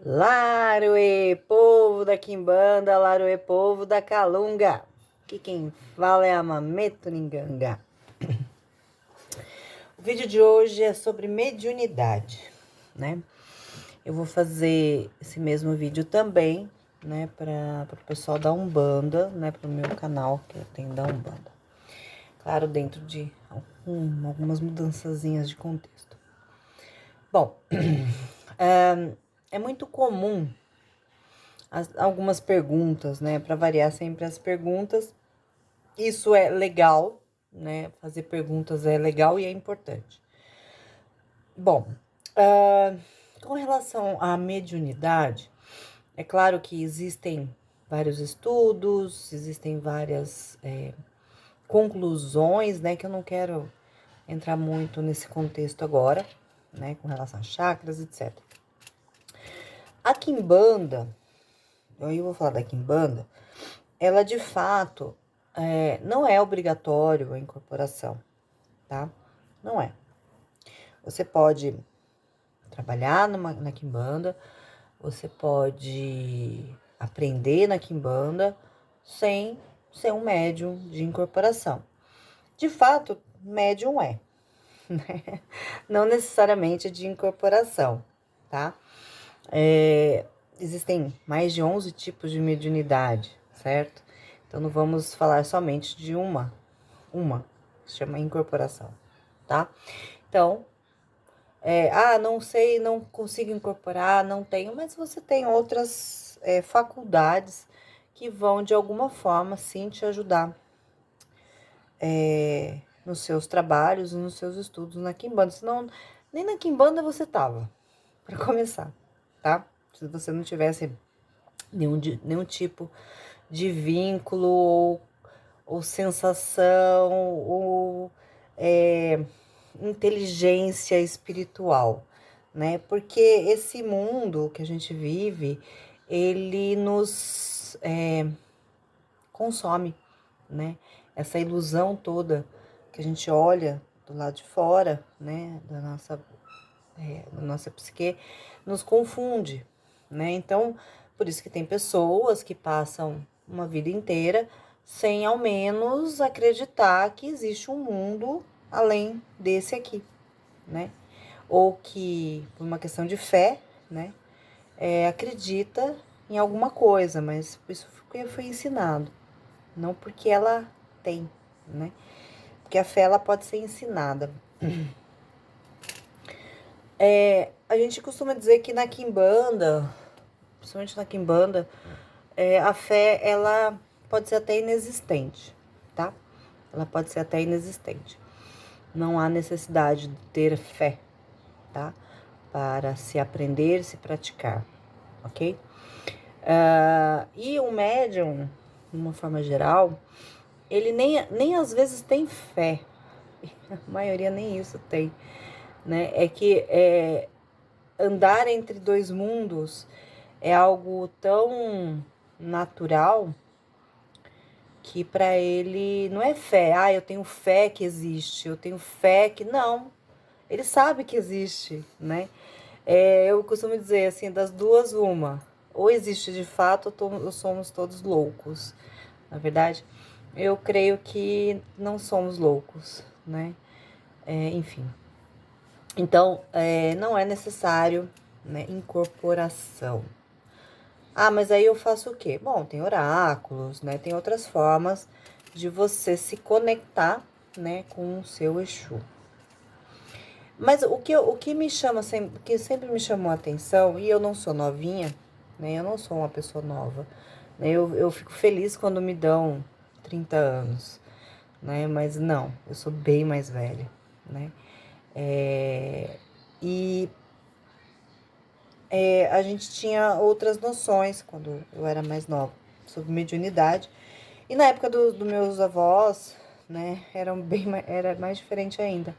Laruê, povo da Quimbanda, Laruê, povo da Calunga. Aqui quem fala é a Mameto Ninganga. O vídeo de hoje é sobre mediunidade, né? Eu vou fazer esse mesmo vídeo também, né, para o pessoal da Umbanda, né, para o meu canal que eu tenho da Umbanda. Claro, dentro de algumas mudançazinhas de contexto. Bom, é muito comum algumas perguntas, né? Para variar sempre as perguntas. Isso é legal, né? Fazer perguntas é legal e é importante. Bom, com relação à mediunidade, é claro que existem vários estudos, existem várias conclusões, né? Que eu não quero entrar muito nesse contexto agora, né? Com relação a chakras, etc. A Quimbanda, eu vou falar da Quimbanda, ela de fato não é obrigatório a incorporação, tá? Não é. Você pode trabalhar na Quimbanda, você pode aprender na Quimbanda sem ser um médium de incorporação. De fato, médium é, né? Não necessariamente de incorporação, tá? Existem mais de 11 tipos de mediunidade, certo? Então, não vamos falar somente de uma, que se chama incorporação, tá? Então, não sei, não consigo incorporar, não tenho, mas você tem outras faculdades que vão, de alguma forma, sim, te ajudar nos seus trabalhos e nos seus estudos na Quimbanda. Senão, nem na Quimbanda você tava, para começar, tá? Se você não tivesse nenhum tipo de vínculo ou sensação ou inteligência espiritual, né? Porque esse mundo que a gente vive, ele nos consome, né? Essa ilusão toda que a gente olha do lado de fora, né? Da nossa psique, nos confunde, né? Então, por isso que tem pessoas que passam uma vida inteira sem ao menos acreditar que existe um mundo além desse aqui, né? Ou que, por uma questão de fé, né? Acredita em alguma coisa, mas isso foi ensinado, não porque ela tem, né? Porque a fé, ela pode ser ensinada. A gente costuma dizer que na Quimbanda, principalmente na Quimbanda, a fé, ela pode ser até inexistente, tá? Ela pode ser até inexistente. Não há necessidade de ter fé, tá? Para se aprender, se praticar, ok? E o médium, de uma forma geral, ele nem às vezes tem fé. A maioria nem isso tem, né? É que andar entre dois mundos é algo tão natural que para ele não é fé. Eu tenho fé que existe, eu tenho fé que não. Ele sabe que existe, né? Eu costumo dizer assim, das duas uma, ou existe de fato ou somos todos loucos. Na verdade, eu creio que não somos loucos, né? Enfim. Então, não é necessário, né, incorporação. Mas aí eu faço o quê? Bom, tem oráculos, né? Tem outras formas de você se conectar, né, com o seu Exu. Mas o que me chama sempre, que sempre me chamou a atenção, e eu não sou novinha, né? Eu não sou uma pessoa nova, né? Eu fico feliz quando me dão 30 anos, né? Mas não, eu sou bem mais velha, né? E a gente tinha outras noções quando eu era mais nova sobre mediunidade. E na época dos meus avós, né, era mais diferente ainda.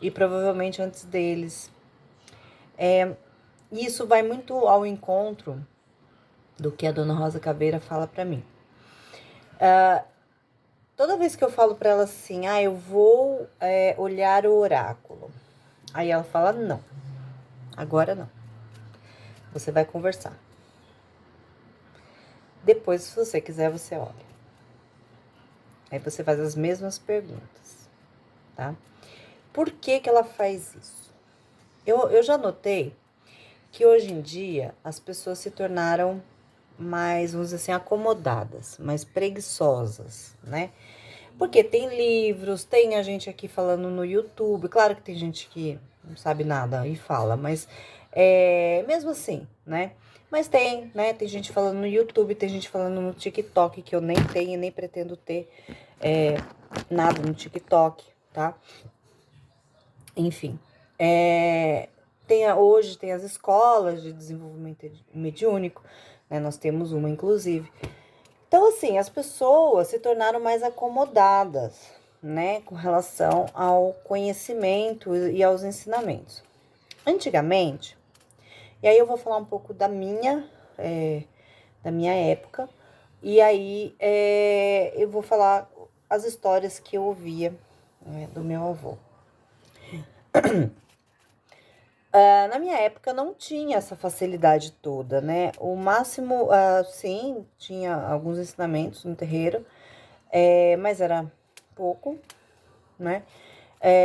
E provavelmente antes deles. E isso vai muito ao encontro do que a dona Rosa Caveira fala pra mim. Toda vez que eu falo pra ela assim, eu vou olhar o oráculo. Aí ela fala, não, agora não. Você vai conversar. Depois, se você quiser, você olha. Aí você faz as mesmas perguntas, tá? Por que que ela faz isso? Eu já notei que hoje em dia as pessoas se tornaram mais, vamos dizer assim, acomodadas, mais preguiçosas, né? Porque tem livros, tem a gente aqui falando no YouTube, claro que tem gente que não sabe nada e fala, mas mesmo assim, né? Mas tem, né? Tem gente falando no YouTube, tem gente falando no TikTok, que eu nem tenho e nem pretendo ter nada no TikTok, tá? Enfim, hoje tem as escolas de desenvolvimento mediúnico, né? Nós temos uma, inclusive. Então, assim, as pessoas se tornaram mais acomodadas, né? Com relação ao conhecimento e aos ensinamentos. Antigamente, e aí eu vou falar um pouco da minha época, e aí eu vou falar as histórias que eu ouvia, né, do meu avô. Na minha época não tinha essa facilidade toda, né? O máximo, sim, tinha alguns ensinamentos no terreiro, mas era pouco, né?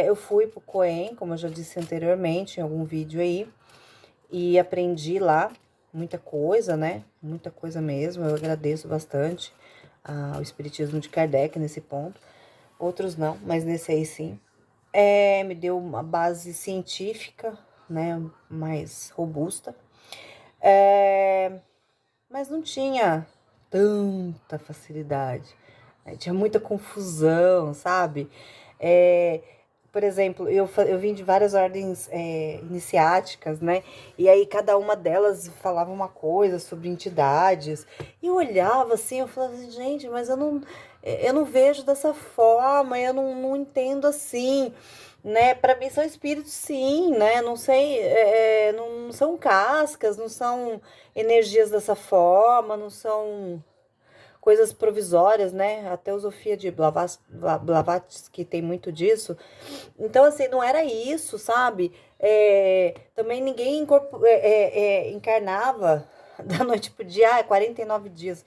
Eu fui pro Coen, como eu já disse anteriormente, em algum vídeo aí, e aprendi lá muita coisa, né? Muita coisa mesmo. Eu agradeço bastante ao Espiritismo de Kardec nesse ponto. Outros não, mas nesse aí sim. Me deu uma base científica, né? Mais robusta. Mas não tinha tanta facilidade, né? Tinha muita confusão, sabe? É, por exemplo, eu vim de várias ordens iniciáticas, né? E aí cada uma delas falava uma coisa sobre entidades. E eu olhava assim, eu falava assim, gente, mas eu não vejo dessa forma, eu não entendo assim, né? Para mim são espíritos, sim, né? Não sei, não são cascas, não são energias dessa forma, não são coisas provisórias, né? A teosofia de Blavatsky tem muito disso. Então, assim, não era isso, sabe? Também ninguém encarnava da noite pro dia, 49 dias,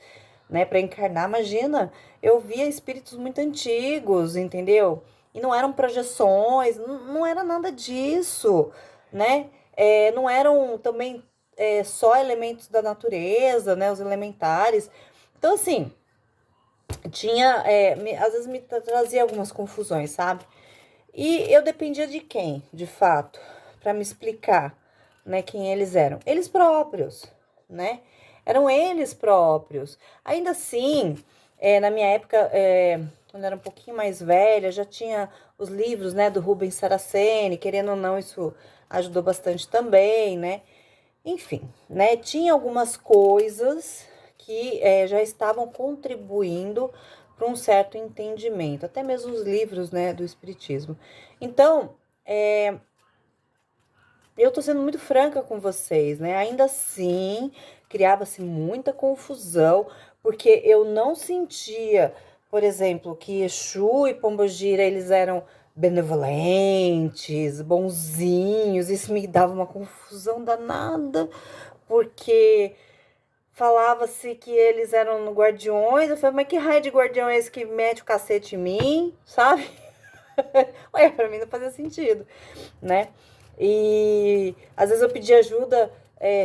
né, para encarnar. Imagina, eu via espíritos muito antigos, entendeu? E não eram projeções, não era nada disso, né? Não eram também só elementos da natureza, né? Os elementares. Então, assim, às vezes me trazia algumas confusões, sabe? E eu dependia de quem, de fato, para me explicar, né, quem eles eram. Eles próprios, né? Eram eles próprios. Ainda assim, na minha época, quando eu era um pouquinho mais velha, já tinha os livros, né, do Rubens Saraceni, querendo ou não, isso ajudou bastante também, né? Enfim, né, tinha algumas coisas que já estavam contribuindo para um certo entendimento, até mesmo os livros, né, do Espiritismo. Então, eu tô sendo muito franca com vocês, né? Ainda assim, criava-se muita confusão, porque eu não sentia, por exemplo, que Exu e Pombogira, eles eram benevolentes, bonzinhos, isso me dava uma confusão danada, porque falava-se que eles eram guardiões. Eu falei, mas que raio de guardião é esse que mete o cacete em mim, sabe? Ué, pra mim não fazia sentido, né? E às vezes eu pedia ajuda,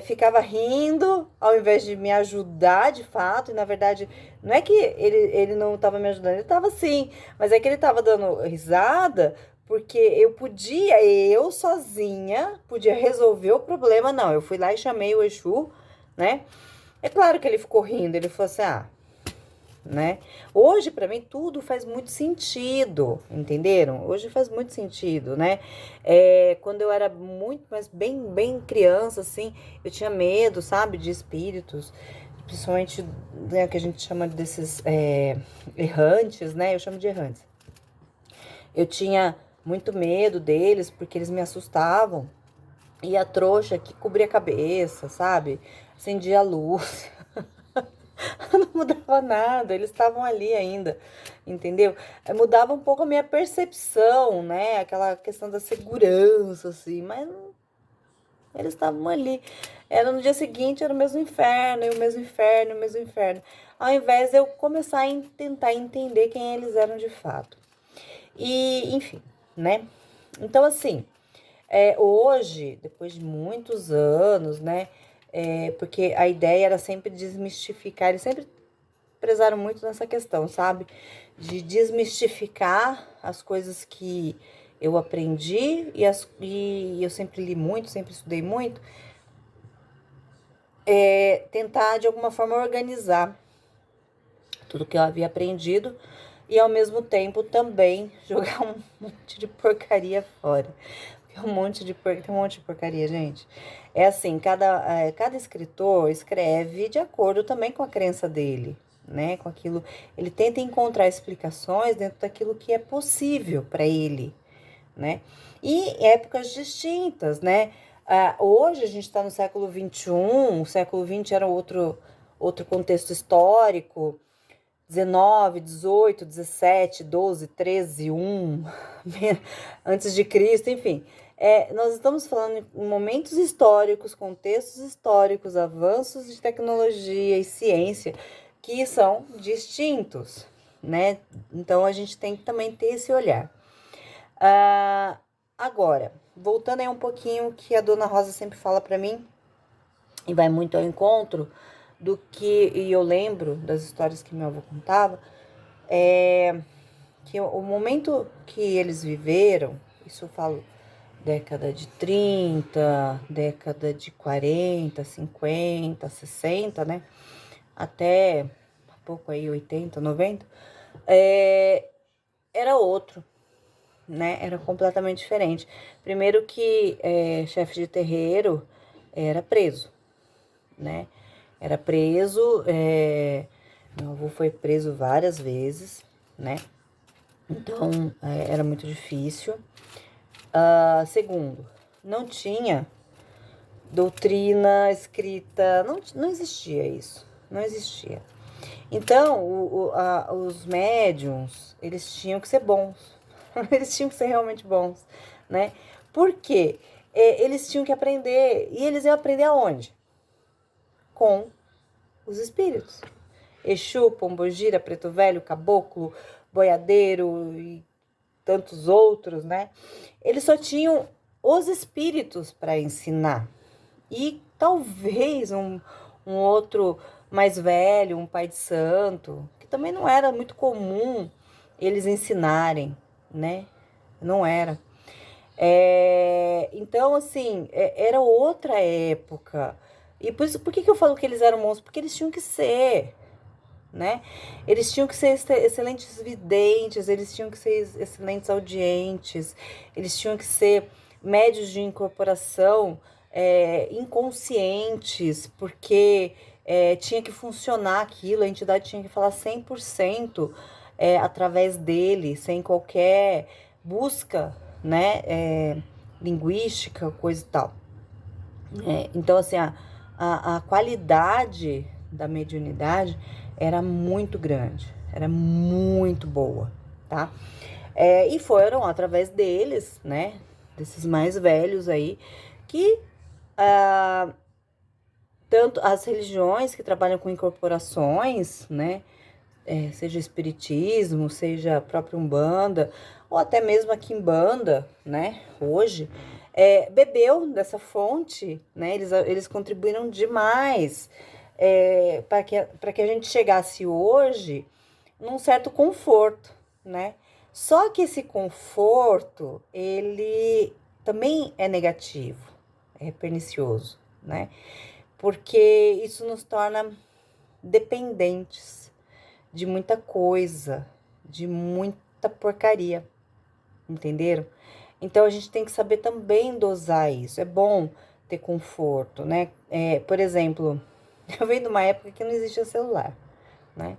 ficava rindo, ao invés de me ajudar de fato. E na verdade, não é que ele não estava me ajudando, ele estava sim, mas é que ele estava dando risada, porque eu sozinha, podia resolver o problema. Não, eu fui lá e chamei o Exu, né? É claro que ele ficou rindo, ele falou assim, né? Hoje, para mim, tudo faz muito sentido, entenderam? Hoje faz muito sentido, né? Quando eu era muito, mas bem criança, assim, eu tinha medo, sabe, de espíritos, principalmente, né, que a gente chama desses errantes, né? Eu chamo de errantes. Eu tinha muito medo deles, porque eles me assustavam. E a trouxa que cobria a cabeça, sabe? Acendia a luz. Não mudava nada, eles estavam ali ainda, entendeu? Mudava um pouco a minha percepção, né? Aquela questão da segurança, assim, mas Eles estavam ali. Era no dia seguinte, era o mesmo inferno, e o mesmo inferno, e o mesmo inferno. Ao invés de eu começar a tentar entender quem eles eram de fato. E, enfim, né? Então, assim, hoje, depois de muitos anos, né? Porque a ideia era sempre desmistificar, eles sempre prezaram muito nessa questão, sabe? De desmistificar as coisas que eu aprendi e eu sempre li muito, sempre estudei muito, tentar de alguma forma organizar tudo que eu havia aprendido e ao mesmo tempo também jogar um monte de porcaria fora. Tem um monte de porcaria, gente. É assim, cada escritor escreve de acordo também com a crença dele, né? Com aquilo, ele tenta encontrar explicações dentro daquilo que é possível para ele, né? E épocas distintas, né? Hoje a gente está no século XXI, o século XX era outro contexto histórico, 19, 18, 17, 12, 13, 1, antes de Cristo, enfim. Nós estamos falando em momentos históricos, contextos históricos, avanços de tecnologia e ciência que são distintos, né? Então a gente tem que também ter esse olhar. Agora, voltando aí um pouquinho que a Dona Rosa sempre fala para mim, e vai muito ao encontro do que, e eu lembro das histórias que meu avô contava, que o momento que eles viveram, isso eu falo década de 30, década de 40, 50, 60, né? Até um pouco aí 80, 90, era outro, né? Era completamente diferente. Primeiro que chefe de terreiro era preso, né? Era preso, meu avô foi preso várias vezes, né? Então, era muito difícil. Segundo, não tinha doutrina escrita, não existia isso, não existia. Então, os médiums, eles tinham que ser bons, eles tinham que ser realmente bons, né? Por quê? Eles tinham que aprender, e eles iam aprender aonde? Com os espíritos. Exu, Pombogira, Preto Velho, Caboclo, Boiadeiro e tantos outros, né? Eles só tinham os espíritos para ensinar. E talvez um outro mais velho, um pai de santo, que também não era muito comum eles ensinarem, né? Não era. Então, assim, era outra época. E por que eu falo que eles eram monstros? Porque eles tinham que ser, né? Eles tinham que ser excelentes videntes, eles tinham que ser excelentes audientes, eles tinham que ser médios de incorporação inconscientes, porque tinha que funcionar aquilo, a entidade tinha que falar 100% através dele, sem qualquer busca, né, linguística, coisa e tal. Então, assim, a qualidade da mediunidade era muito grande, era muito boa, tá? E foram através deles, né, desses mais velhos aí, que tanto as religiões que trabalham com incorporações, né, seja espiritismo, seja a própria Umbanda, ou até mesmo a Quimbanda, né, hoje, bebeu dessa fonte, né, eles contribuíram demais para que a gente chegasse hoje num certo conforto, né? Só que esse conforto, ele também é negativo, é pernicioso, né? Porque isso nos torna dependentes de muita coisa, de muita porcaria, entenderam? Então a gente tem que saber também dosar isso. É bom ter conforto, né? Por exemplo, eu venho de uma época que não existia celular, né?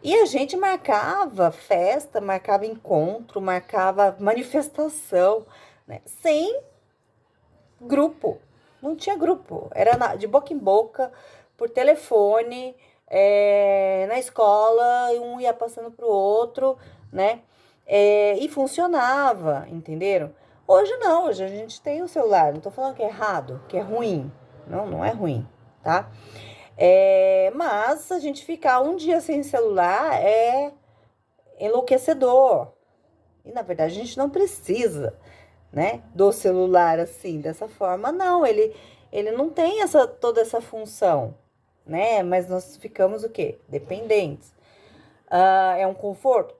E a gente marcava festa, marcava encontro, marcava manifestação, né? Sem grupo. Não tinha grupo. Era de boca em boca, por telefone, na escola, um ia passando pro outro, né? E funcionava, entenderam? Hoje não, hoje a gente tem o celular. Não tô falando que é errado, que é ruim. Não, não é ruim, tá? Mas a gente ficar um dia sem celular é enlouquecedor. E na verdade a gente não precisa, né, do celular assim, dessa forma. Não, ele não tem toda essa função, né? Mas nós ficamos o quê? Dependentes. É um conforto?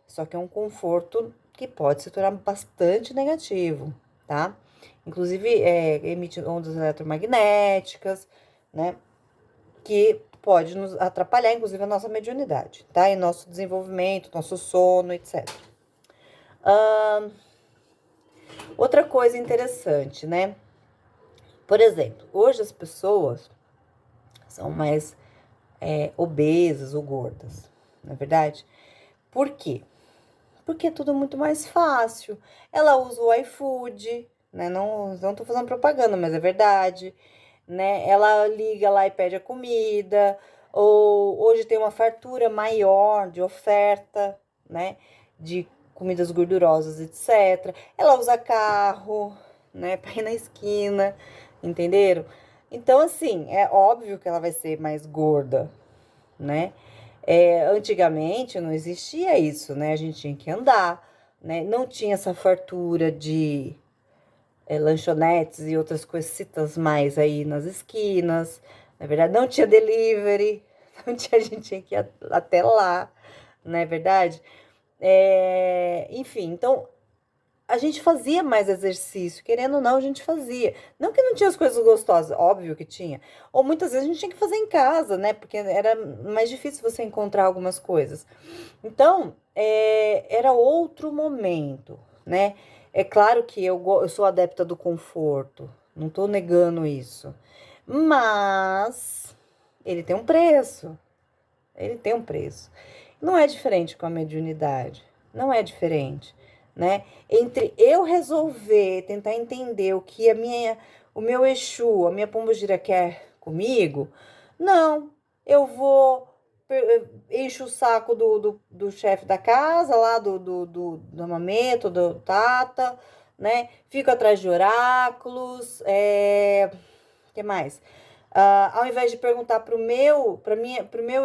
Só que é um conforto que pode se tornar bastante negativo, tá? Inclusive, emite ondas eletromagnéticas, né? Que pode nos atrapalhar, inclusive, a nossa mediunidade, tá? E nosso desenvolvimento, nosso sono, etc. Outra coisa interessante, né? Por exemplo, hoje as pessoas são mais obesas ou gordas, não é verdade? Por quê? Porque é tudo muito mais fácil. Ela usa o iFood, né? Não tô fazendo propaganda, mas é verdade, né? Ela liga lá e pede a comida, ou hoje tem uma fartura maior de oferta, né? De comidas gordurosas, etc. Ela usa carro, né? Pra ir na esquina, entenderam? Então, assim, é óbvio que ela vai ser mais gorda, né? Antigamente não existia isso, né? A gente tinha que andar, né? Não tinha essa fartura de lanchonetes e outras coisitas mais aí nas esquinas. Na verdade, não tinha delivery, não tinha, a gente tinha que ir até lá, não é verdade? Enfim, então a gente fazia mais exercício, querendo ou não, a gente fazia. Não que não tinha as coisas gostosas, óbvio que tinha. Ou muitas vezes a gente tinha que fazer em casa, né? Porque era mais difícil você encontrar algumas coisas. Então, era outro momento, né? É claro que eu sou adepta do conforto, não tô negando isso. Mas ele tem um preço. Ele tem um preço. Não é diferente com a mediunidade. Não é diferente, né? Entre eu resolver, tentar entender o que o meu Exu, a minha pombogira quer comigo, não. Eu vou, encho o saco do chefe da casa, lá do Mameto, do Tata, né? Fico atrás de oráculos, que mais? Ao invés de perguntar pro meu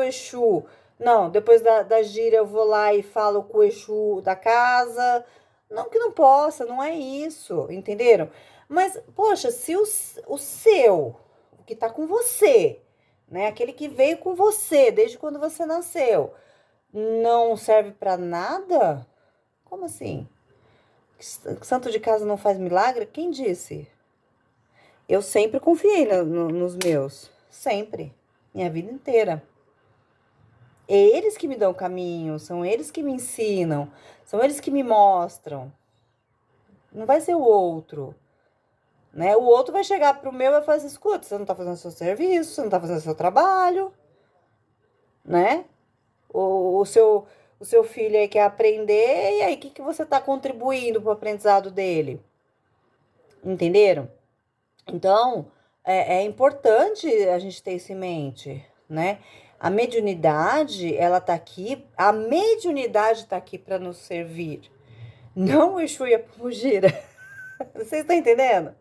Exu, não, depois da gira eu vou lá e falo com o Exu da casa. Não que não possa, não é isso, entenderam? Mas, poxa, se o seu, o que tá com você, né, aquele que veio com você desde quando você nasceu, não serve pra nada? Como assim? Que santo de casa não faz milagre? Quem disse? Eu sempre confiei nos meus. Sempre. Minha vida inteira. É eles que me dão caminho, são eles que me ensinam, são eles que me mostram. Não vai ser o outro, né? O outro vai chegar pro meu e vai falar assim, escuta, você não tá fazendo seu serviço, você não tá fazendo seu trabalho, né? O seu filho aí quer aprender, e aí o que você tá contribuindo pro aprendizado dele? Entenderam? Então, é importante a gente ter isso em mente, né? A mediunidade, ela tá aqui, a mediunidade tá aqui para nos servir, não o Exu e a Pombogira. Vocês estão entendendo?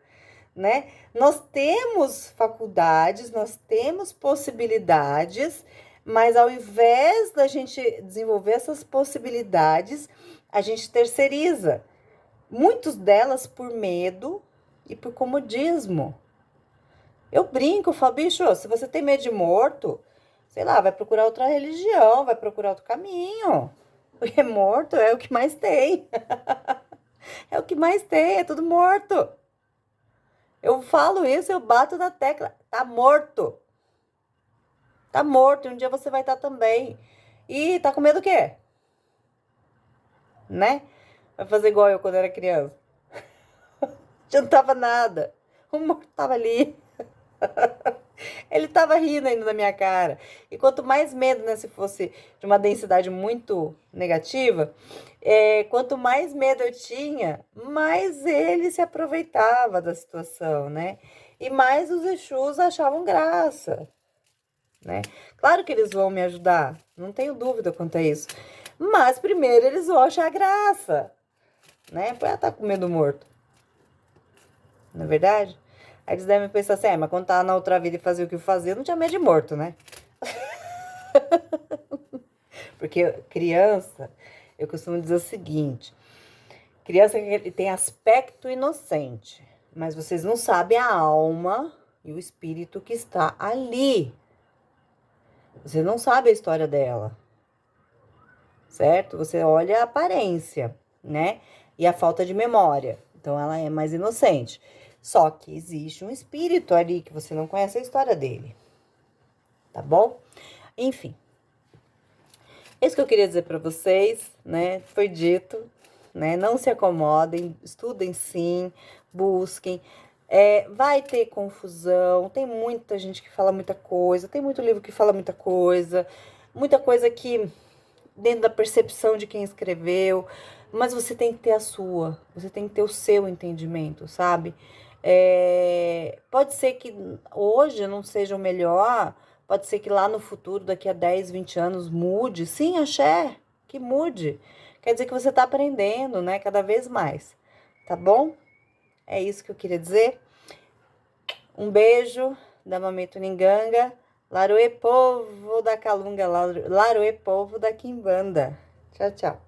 Né? Nós temos faculdades, nós temos possibilidades, mas ao invés da gente desenvolver essas possibilidades, a gente terceiriza. Muitas delas por medo e por comodismo. Eu brinco, eu falo, bicho, se você tem medo de morto, sei lá, vai procurar outra religião, vai procurar outro caminho. Porque morto é o que mais tem. É o que mais tem, é tudo morto. Eu falo isso, eu bato na tecla. Tá morto. Tá morto, e um dia você vai estar também. E tá com medo do quê? Né? Vai fazer igual eu quando era criança. Adiantava nada. O morto tava ali. Ele tava rindo ainda da minha cara. E quanto mais medo, né, se fosse de uma densidade muito negativa, quanto mais medo eu tinha, mais ele se aproveitava da situação, né? E mais os Exus achavam graça, né? Claro que eles vão me ajudar, não tenho dúvida quanto a isso. Mas primeiro eles vão achar graça, né? Põe tá com medo morto. não é verdade? Aí eles devem pensar assim, mas quando tava na outra vida e fazia o que fazia, não tinha medo de morto, né? Porque criança, eu costumo dizer o seguinte, criança ele tem aspecto inocente, mas vocês não sabem a alma e o espírito que está ali. Você não sabe a história dela, certo? Você olha a aparência, né? E a falta de memória. Então ela é mais inocente. Só que existe um espírito ali que você não conhece a história dele. Tá bom? Enfim. É isso que eu queria dizer para vocês, né? Foi dito, né? Não se acomodem, estudem sim, busquem. Vai ter confusão, tem muita gente que fala muita coisa, tem muito livro que fala muita coisa que dentro da percepção de quem escreveu, mas você tem que ter a sua, você tem que ter o seu entendimento, sabe? Pode ser que hoje não seja o melhor, pode ser que lá no futuro, daqui a 10, 20 anos, mude. Sim, axé, que mude. Quer dizer que você tá aprendendo, né? Cada vez mais, tá bom? É isso que eu queria dizer. Um beijo da Mamito Ninganga. Laroê povo da Calunga, Laroê povo da Quimbanda. Tchau, tchau.